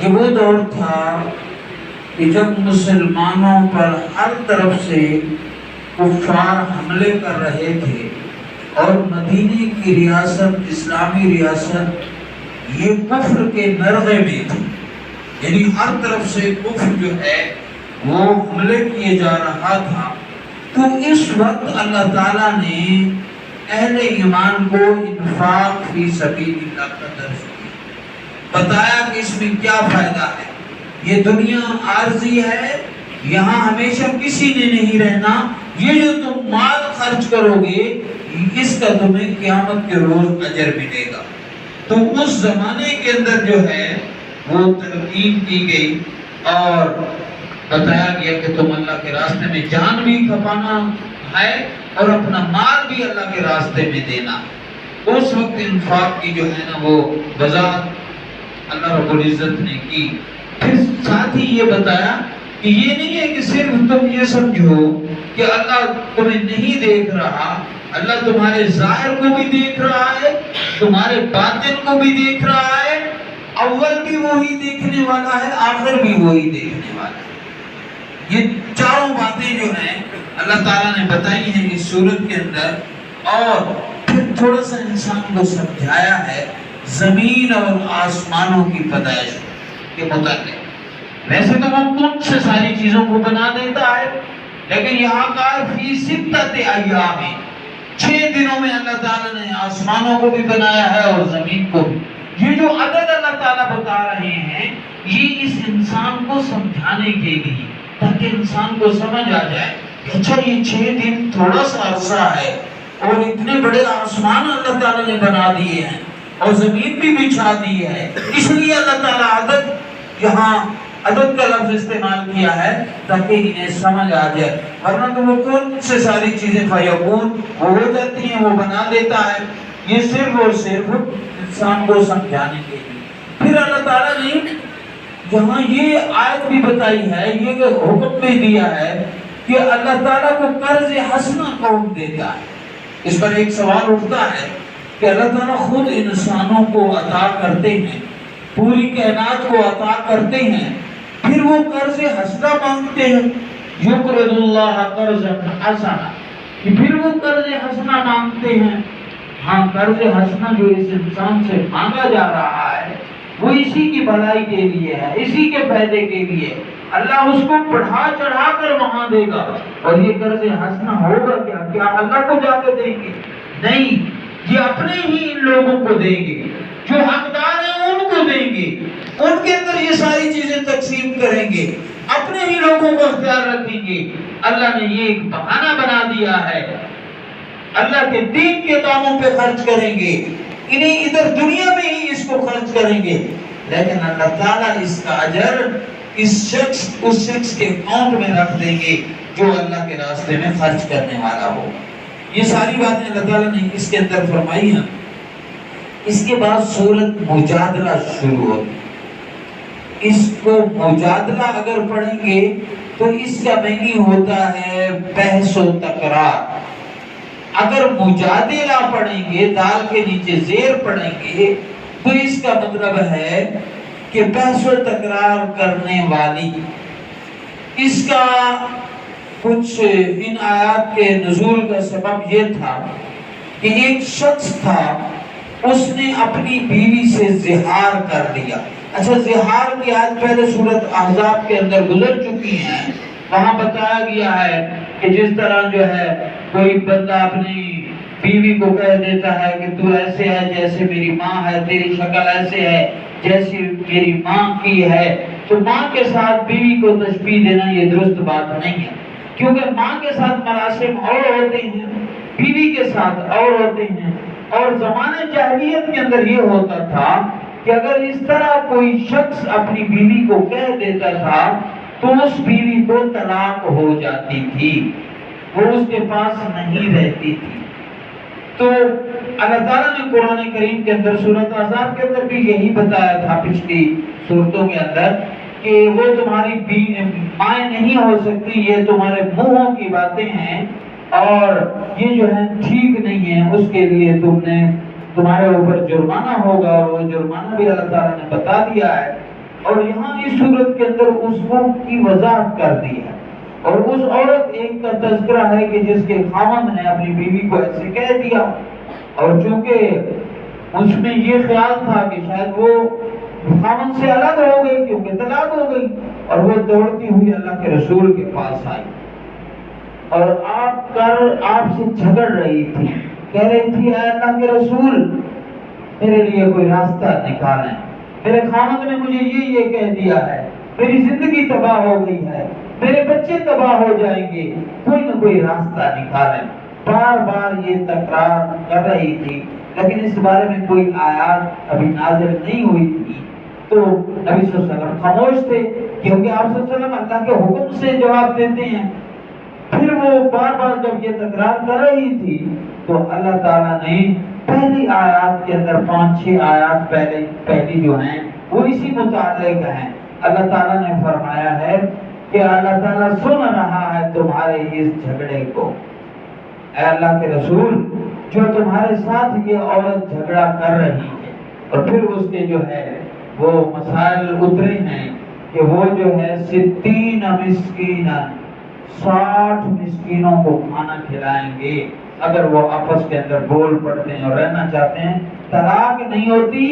یہ وہ دور تھا کہ جب مسلمانوں پر ہر طرف سے کفار حملے کر رہے تھے اور مدینے کی ریاست، اسلامی ریاست، یہ کفر کے نرغے میں تھی، یعنی ہر طرف سے کفر جو ہے وہ حملے کیے جا رہا تھا۔ تو اس وقت اللہ تعالیٰ نے اہل ایمان کو انفاق فی سبیل اللہ کا درس دیا، بتایا کہ اس میں کیا فائدہ ہے۔ یہ دنیا عارضی ہے، یہاں ہمیشہ کسی نے نہیں رہنا۔ یہ جو تم مال خرچ کرو گے اس کا تمہیں قیامت کے روز اجر ملے گا۔ تو اس زمانے کے اندر جو ہے وہ تلقین کی گئی اور بتایا گیا کہ تم اللہ کے راستے میں جان بھی کھپانا ہے اور اپنا مال بھی اللہ کے راستے میں دینا۔ اس وقت انفاق کی جو ہے نا وہ وضاحت اللہ رب العزت نے کی۔ پھر ساتھ ہی یہ بتایا کہ یہ نہیں ہے کہ صرف تم یہ سمجھو کہ اللہ تمہیں نہیں دیکھ رہا، اللہ تمہارے ظاہر کو بھی دیکھ رہا ہے، تمہارے باطن کو بھی دیکھ رہا ہے، اول بھی وہی دیکھنے والا ہے، آخر بھی وہی دیکھنے والا ہے۔ یہ چاروں باتیں جو ہیں اللہ تعالیٰ نے بتائی ہیں اس سورت کے اندر، اور پھر تھوڑا سا انسان کو سمجھایا ہے زمین اور آسمانوں کی پیدائش کے متعلق۔ ویسے تو وہ خود سے ساری چیزوں کو بنا دیتا ہے، لیکن یہاں کا فی ستۃ ایام، 6 دنوں میں اللہ تعالیٰ نے آسمانوں کو بھی بنایا ہے اور زمین کو بھی۔ یہ جو عدد اللہ تعالیٰ بتا رہے ہیں یہ اس انسان کو سمجھانے کے لیے، تاکہ انسان کو سمجھ آ جائے کہ اچھا یہ 6 دن تھوڑا سا عرصہ ہے اور اتنے بڑے آسمان اللہ تعالیٰ نے بنا دیے ہیں اور زمین بھی بچھا دی ہے۔ اس لیے اللہ تعالیٰ عدد، یہاں عدد کا لفظ استعمال کیا ہے تاکہ انہیں سمجھ آ جائے، ورنہ تو وہ کون سے ساری چیزیں فیکون وہ ہو جاتی ہیں، وہ بنا دیتا ہے۔ یہ صرف اور صرف انسان کو سمجھانے کے لیے۔ پھر اللہ تعالیٰ نے جہاں یہ آیت بھی بتائی ہے، یہ حکم بھی دیا ہے کہ اللہ تعالیٰ کو قرض حسنہ کون دیتا ہے۔ اس پر ایک سوال اٹھتا ہے کہ اللہ تعالیٰ خود انسانوں کو عطا کرتے ہیں، پوری کائنات کو عطا کرتے ہیں، پھر وہ قرض حسنہ مانگتے ہیں، یقرض اللہ قرضا حسنا، پھر وہ قرض حسنہ مانگتے ہیں۔ ہاں، قرض حسنہ جو اس انسان سے مانگا جا رہا ہے وہ اسی کی بھلائی کے لیے ہے، اسی کے فائدے کے لیے۔ اللہ اس کو بڑھا چڑھا کر وہاں دے گا، اور یہ قرض حسنہ ہوگا کیا اللہ کو جا کے دیں گے؟ نہیں، یہ اپنے ہی ان لوگوں کو دیں گے، جو حقدار ہیں ان کو دیں گے، ان کے اندر یہ ساری چیزیں تقسیم کریں گے، اپنے ہی لوگوں کو اختیار رکھیں گے۔ اللہ نے یہ ایک بہانہ بنا دیا ہے، اللہ کے دین کے کاموں پہ خرچ کریں گے، انہیں ادھر دنیا میں ہی اس کو خرچ کریں گے، لیکن اللہ تعالیٰ اس کا اجر اس شخص کے اکاؤنٹ میں رکھ دیں گے جو اللہ کے راستے میں خرچ کرنے والا ہو۔ یہ ساری باتیں اللہ تعالیٰ نے اس کے اندر فرمائی ہیں۔ اس کے بعد سورت مجادلہ شروع ہوتی۔ اس کو مجادلہ اگر پڑھیں گے تو اس کا معنی ہوتا ہے بحث و تکرار۔ اگر مجادلہ پڑھیں گے، دال کے نیچے زیر پڑھیں گے، تو اس کا مطلب ہے کہ بحث و تکرار کرنے والی۔ اس کا کچھ ان آیات کے نزول کا سبب یہ تھا کہ ایک شخص تھا، اس نے اپنی بیوی سے زہار کر لیا۔ اچھا، زہار کی آیت پہلے سورۃ احزاب کے اندر گزر چکی ہیں، وہاں بتایا گیا ہے کہ جس طرح جو ہے کوئی بندہ اپنی بیوی کو کہہ دیتا ہے کہ تو ایسے ہے جیسے میری ماں ہے، تیری شکل ایسے ہے جیسی میری ماں کی ہے، تو ماں کے ساتھ بیوی کو تشبیہ دینا یہ درست بات نہیں ہے، کیونکہ ماں کے ساتھ مراسم اور ہوتے ہیں، بیوی کے ساتھ اور ہوتے ہیں۔ اور زمانے جاہلیت کے اندر یہ ہوتا تھا کہ اگر اس طرح کوئی شخص اپنی بیوی کو کہہ دیتا تھا تو اس بیوی کو طلاق ہو جاتی تھی، وہ اس کے پاس نہیں رہتی تھی۔ تو اللہ تعالیٰ نے قرآن کریم کے اندر سورۃ احزاب کے اندر بھی یہی بتایا تھا، پچھلی سورتوں کے اندر، کہ وہ تمہاری مائیں نہیں ہو سکتی، یہ تمہارے منہوں کی باتیں ہیں اور یہ جو ہے ٹھیک نہیں ہے، اس کے لیے تمہارے اوپر جرمانہ ہوگا، اور وہ جرمانہ بھی اللہ تعالیٰ نے بتا دیا ہے۔ اور یہاں اس صورت کے اندر اس حکم کی وضاحت کر دی ہے، اور اس عورت ایک کا تذکرہ ہے کہ جس کے خاوند نے اپنی بیوی کو ایسے کہہ دیا، اور چونکہ اس میں یہ خیال تھا کہ شاید وہ خاوند سے الگ ہو گئی کیونکہ طلاق ہو گئی، اور وہ دوڑتی ہوئی اللہ کے رسول کے پاس آئی اور آپ سے جھگڑ رہی تھی، کہہ رہی تھی اے اللہ کے رسول میرے لیے کوئی راستہ نکالیں، میرے خاوند نے مجھے یہ کہہ دیا ہے، میری زندگی تباہ ہو گئی ہے، میرے بچے تباہ ہو جائیں گے، کوئی نہ کوئی راستہ نکالیں۔ بار بار یہ تکرار کر رہی تھی، لیکن اس بارے میں کوئی آیات ابھی نازل نہیں ہوئی تھی، تو نبی صلی اللہ علیہ وسلم خاموش تھے، کیونکہ آپ صلی اللہ علیہ وسلم اللہ کے حکم سے جواب دیتے ہیں۔ پھر وہ بار بار جب یہ تکرار کر رہی تھی تو اللہ تعالیٰ نے پہلی آیات کے اندر 5-6 آیات پہلی جو ہیں وہ اسی متعلق ہیں۔ اللہ تعالیٰ نے فرمایا ہے کہ اللہ تعالیٰ سن رہا ہے تمہارے اس جھگڑے کو، اے اللہ کے رسول جو تمہارے ساتھ یہ عورت جھگڑا کر رہی ہے، اور پھر اس کے جو ہے وہ مسائل اترے ہیں کہ وہ جو ہے 60 مسکینا 60 مسکینوں کو کھانا کھلائیں گے اگر وہ آپس کے اندر بول پڑتے ہیں اور رہنا چاہتے ہیں۔ طلاق نہیں ہوتی،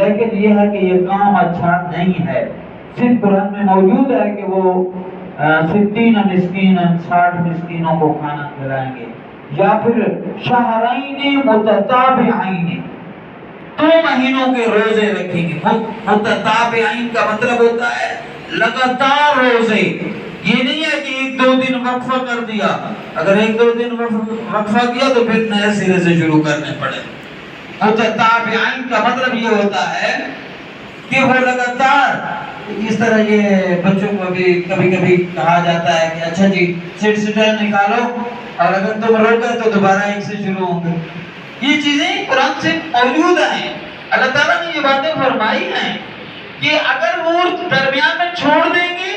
لیکن یہ ہے کہ یہ کام اچھا نہیں ہے۔ صرف قرآن میں موجود ہے کہ وہ 60 مسکینا 60 مسکینوں کو کھانا کھلائیں گے، یا پھر شہرین متتابعین 2 مہینوں کے روزے رکھیں گے۔ متتابعین کا مطلب ہوتا ہے لگاتار روزے، یہ نہیں ہے کہ 1-2 دن وقفہ کر دیا، اگر 1-2 دن وقفہ کیا تو پھر نئے سرے سے شروع کرنے پڑے۔ متتابعین کا مطلب یہ ہوتا ہے کہ وہ لگاتار، اس طرح یہ بچوں کو بھی کبھی کبھی کہا جاتا ہے کہ اچھا جی سٹر نکالو، اور اگر تم روکے تو دوبارہ 1 سے شروع ہوں گے۔ یہ چیزیں قرآن سے موجود ہیں، اللہ تعالیٰ نے یہ باتیں فرمائی ہیں کہ اگر وہ درمیان میں چھوڑ دیں گے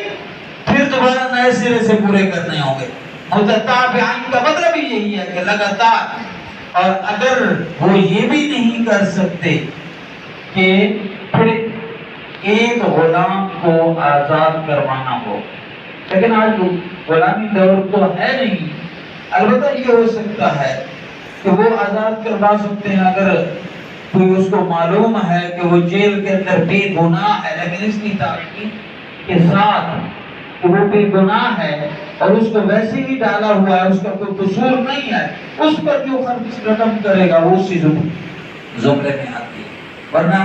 پھر دوبارہ نئے سرے سے پورے کرنے ہوں گے۔ متتابعین کا مطلب ہی یہی ہے کہ لگاتار، اور اگر وہ یہ بھی نہیں کر سکتے کہ پھر ایک غلام کو آزاد کروانا ہو، لیکن آج غلامی دور تو ہے نہیں، البتہ یہ ہو سکتا ہے کہ وہ آزاد کروا سکتے ہیں اگر کوئی اس کو معلوم ہے کہ وہ جیل کے اندر بے گناہ ہے، لیکن اس کی تاکید کے ساتھ کہ وہ بے گناہ ہے اور اس کو ویسے ہی ڈالا ہوا ہے، اس کا کوئی قصور نہیں ہے، اس پر جو خرچ رقم کرے گا وہ اسی زمرے میں آتی ہے۔ ورنہ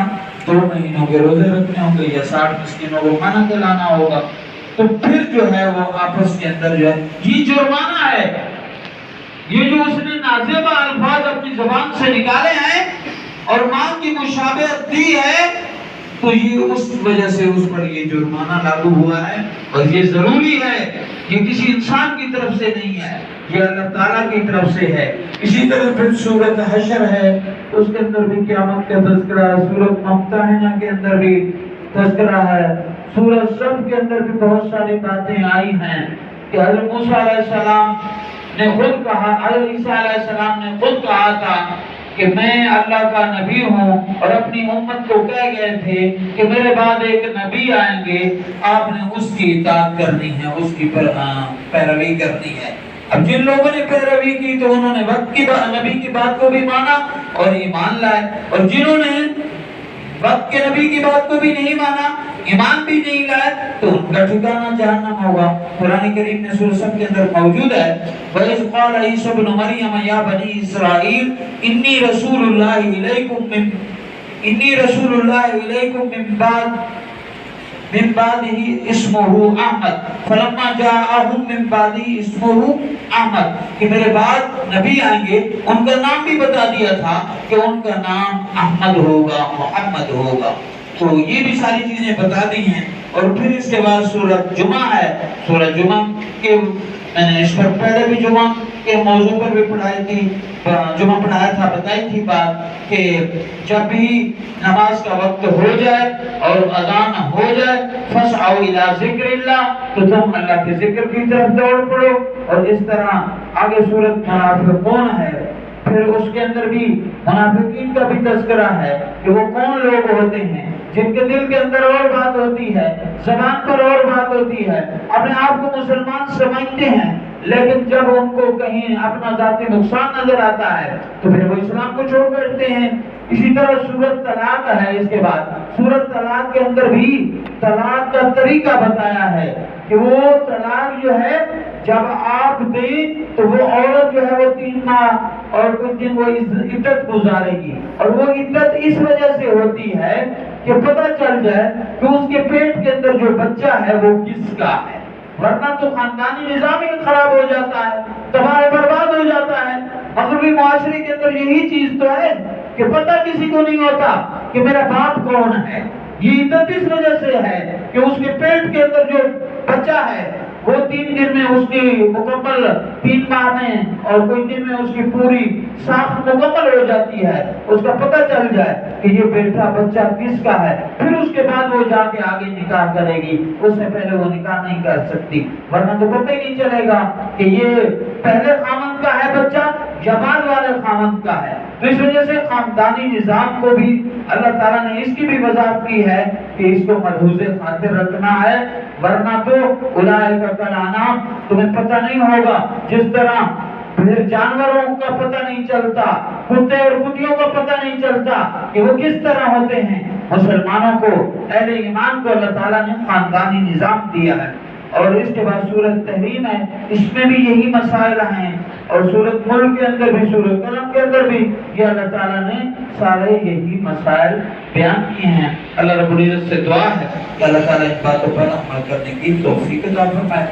2 مہینوں کے روزے رکھنے ہوں گے یا 60 مسکینوں کو کھانا کھلانا ہوگا، تو پھر جو ہے وہ آپس کے اندر جو ہے یہ جرمانہ ہے، یہ جو اس نے نازیبہ الفاظ اپنی زبان سے نکالے ہیں اور ماں کی مشابہت دی ہے، تو یہ اس وجہ سے اس پر یہ جرمانہ لاگو ہوا ہے، اور یہ ضروری ہے، یہ کسی انسان کی طرف سے نہیں ہے، یہ اللہ تعالیٰ کی طرف سے ہے۔ اسی طرح پھر سورۃ حشر ہے، اس کے اندر بھی قیامت کا تذکرہ ہے، سورۃ ممتحنہ کے اندر بھی تذکرہ ہے، سورۃ صف کے اندر بھی بہت ساری باتیں آئی ہیں کہ حضرت موسیٰ علیہ السلام نے خود کہا، حضرت عیسیٰ علیہ السلام نے خود کہا تھا کہ میں اللہ کا نبی ہوں، اور اپنی امت کو کہہ گئے تھے کہ میرے بعد ایک نبی آئیں گے، آپ نے اس کی اطاعت کرنی ہے، اس کی پیروی کرنی ہے۔ اب جن لوگوں نے پیروی کی تو انہوں نے وقت کی نبی کی بات کو بھی مانا اور ایمان لائے، اور جنہوں نے وقت کے نبی کی بات کو بھی نہیں مانا، ایمان بھی نہیں لائے، تو ان کا ٹھکانہ جہنم ہوگا۔ قرآن کریم میں سورہ صف کے اندر موجود ہے، وَإِذْ قَالَ عِيسَى ابْنُ مَرْيَمَ يَا بَنِي إِسْرَائِيلَ إِنِّي رَسُولُ اللَّهِ إِلَيْكُمْ من بعده اسمه احمد فلما جاءهم من بعده اسمه احمد، کہ میرے بعد نبی آئیں گے، ان کا نام بھی بتا دیا تھا کہ ان کا نام احمد ہوگا، محمد ہوگا۔ تو یہ بھی ساری چیزیں بتا دی ہیں۔ اور پھر اس کے بعد سورۃ جمعہ ہے، سورۃ جمعہ کے میں نے اس پر پہلے بھی جمعہ کے موضوع پر بھی پڑھائی تھی، جمعہ پڑھایا تھا، بتائی تھی بات کہ جب بھی نماز کا وقت ہو جائے اور اذان ہو جائے فَاسْعَوْا إِلَىٰ ذِكْرِ اللَّهِ، تو تم اللہ کے ذکر کی طرف دوڑ پڑو۔ اور اس طرح آگے سورۃ منافقون ہے، پھر اس کے اندر بھی منافقین کا بھی تذکرہ ہے کہ وہ کون لوگ ہوتے ہیں جن کے دل کے اندر اور بات ہوتی زبان پر اور بات ہوتی ہے، اپنے آپ کو مسلمان سمجھتے ہیں، لیکن جب ان کو کہیں اپنا ذاتی نقصان نظر آتا ہے تو پھر وہ اسلام کو چھوڑ بیٹھتے ہیں۔ اسی طرح سورۃ طلاق ہے، اس کے بعد سورۃ طلاق کے اندر بھی طلاق کا طریقہ بتایا ہے کہ وہ طلاق جو ہے جب آپ دیں تو وہ عورت جو ہے وہ 3 ماہ اور کچھ دن وہ عدت گزارے گی، اور وہ عدت اس وجہ سے ہوتی ہے کہ پتہ چل جائے کہ اس کے پیٹ کے اندر جو بچہ ہے وہ کس کا ہے، ورنہ تو خاندانی نظام ہی خراب ہو جاتا ہے، تباہ برباد ہو جاتا ہے۔ مغربی معاشرے کے اندر یہی چیز تو ہے کہ پتہ کسی کو نہیں ہوتا کہ میرا باپ کون ہے۔ یہ عدت اس وجہ سے ہے کہ اس کے پیٹ کے اندر جو بچہ ہے وہ 3 دن میں اس کی مکمل 3 ماہ میں اور کوئی دن میں اس کی پوری ساخت مکمل ہو جاتی ہے، اس کا پتہ چل جائے کہ یہ بیٹا بچہ کس کا ہے، پھر اس کے بعد وہ جا کے آگے نکاح کرے گی، اس سے پہلے وہ نکاح نہیں کر سکتی، ورنہ تو پتہ ہی نہیں چلے گا کہ یہ پہلے خامند کا ہے بچہ یا بعد والے خامند کا ہے۔ تو اس وجہ سے خاندانی نظام کو بھی اللہ تعالیٰ نے اس کی بھی وضاحت کی ہے کہ اس کو ملحوظ خاطر رکھنا ہے، ورنہ تو اولئک کالانعام، تمہیں پتہ نہیں ہوگا جس طرح پھر جانوروں کا پتہ نہیں چلتا، کتے اور کتیوں کا پتہ نہیں چلتا کہ وہ کس طرح ہوتے ہیں، مسلمانوں کو، اہل ایمان کو اللہ تعالیٰ نے خاندانی نظام دیا ہے۔ اور اس کے بعد سورۃ تحریم ہے، اس میں بھی یہی مسائل ہیں، اور سورۃ ملک کے اندر بھی، سورۃ قلم کے اندر بھی یہ اللہ تعالیٰ نے سارے یہی مسائل بیان کیے ہیں۔ اللہ رب العزت سے دعا ہے کہ اللہ تعالیٰ ان باتوں پر عمل کرنے کی توفیق عطا فرمائے۔